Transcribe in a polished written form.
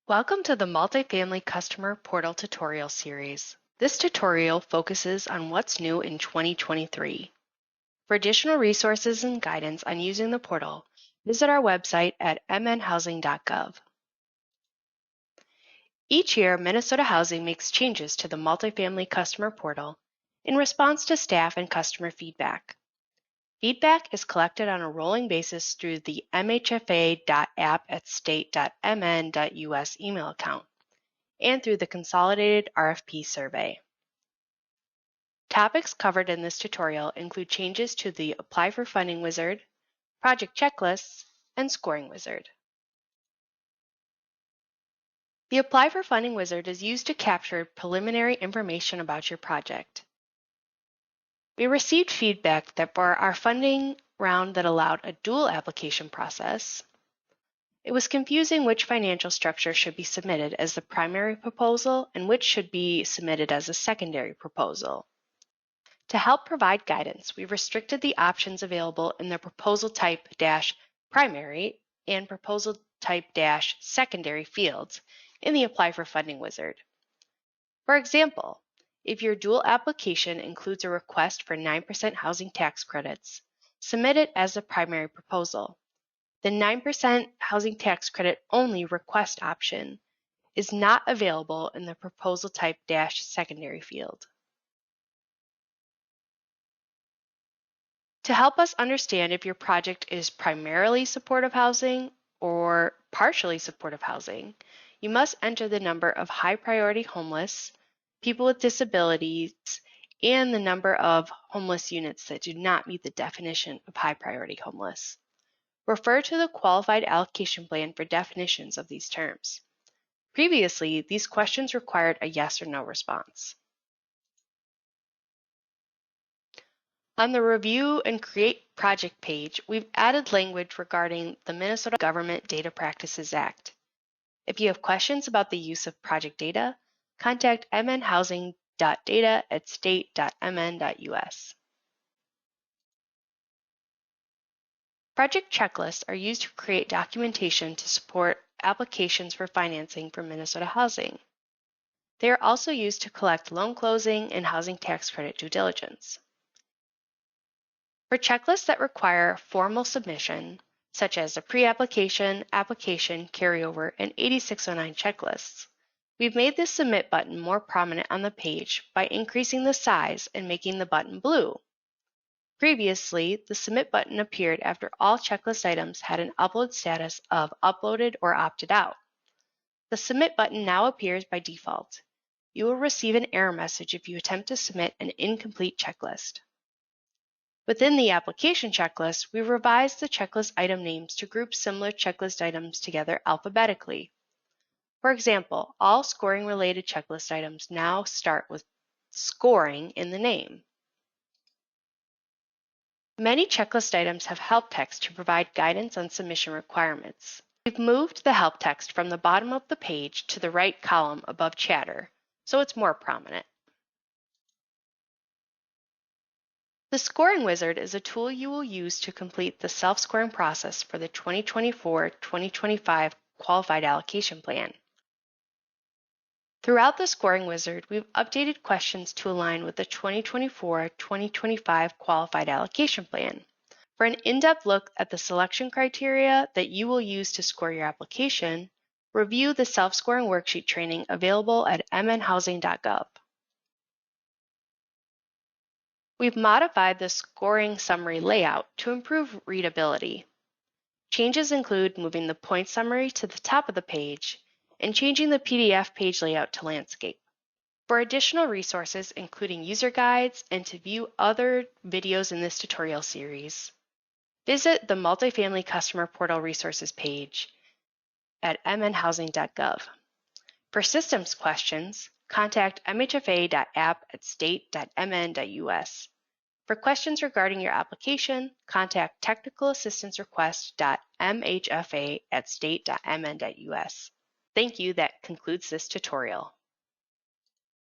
Welcome to the Multifamily Customer Portal tutorial series. This tutorial focuses on what's new in 2023. For additional resources and guidance on using the portal, visit our website at mnhousing.gov. Each year, Minnesota Housing makes changes to the Multifamily Customer Portal in response to staff and customer feedback. Feedback is collected on a rolling basis through the mhfa.app@state.mn.us email account and through the Consolidated RFP survey. Topics covered in this tutorial include changes to the Apply for Funding wizard, project checklists, and scoring wizard. The Apply for Funding wizard is used to capture preliminary information about your project. We received feedback that for our funding round that allowed a dual application process, it was confusing which financial structure should be submitted as the primary proposal and which should be submitted as a secondary proposal. To help provide guidance, we restricted the options available in the proposal type -primary and proposal type -secondary fields in the Apply for Funding wizard. For example, if your dual application includes a request for 9% housing tax credits, submit it as a primary proposal. The 9% housing tax credit only request option is not available in the proposal type -secondary field. To help us understand if your project is primarily supportive housing or partially supportive housing, you must enter the number of high priority homeless, people with disabilities, and the number of homeless units that do not meet the definition of high priority homeless. Refer to the qualified allocation plan for definitions of these terms. Previously, these questions required a yes or no response. On the Review and Create Project page, we've added language regarding the Minnesota Government Data Practices Act. If you have questions about the use of project data, contact mnhousing.data@state.mn.us. Project checklists are used to create documentation to support applications for financing for Minnesota Housing. They are also used to collect loan closing and housing tax credit due diligence. For checklists that require formal submission, such as the pre-application, application, carryover, and 8609 checklists, we've made the Submit button more prominent on the page by increasing the size and making the button blue. Previously, the Submit button appeared after all checklist items had an upload status of uploaded or opted out. The Submit button now appears by default. You will receive an error message if you attempt to submit an incomplete checklist. Within the application checklist, we revised the checklist item names to group similar checklist items together alphabetically. For example, all scoring-related checklist items now start with scoring in the name. Many checklist items have help text to provide guidance on submission requirements. We've moved the help text from the bottom of the page to the right column above Chatter, so it's more prominent. The Scoring Wizard is a tool you will use to complete the self-scoring process for the 2024-2025 Qualified Allocation Plan. Throughout the Scoring Wizard, we've updated questions to align with the 2024-2025 Qualified Allocation Plan. For an in-depth look at the selection criteria that you will use to score your application, review the self-scoring worksheet training available at mnhousing.gov. We've modified the scoring summary layout to improve readability. Changes include moving the point summary to the top of the page and changing the PDF page layout to landscape. For additional resources, including user guides and to view other videos in this tutorial series, visit the Multifamily Customer Portal Resources page at mnhousing.gov. For systems questions, contact mhfa.app@state.mn.us. For questions regarding your application, contact technicalassistancerequest.mhfa@state.mn.us. Thank you. That concludes this tutorial.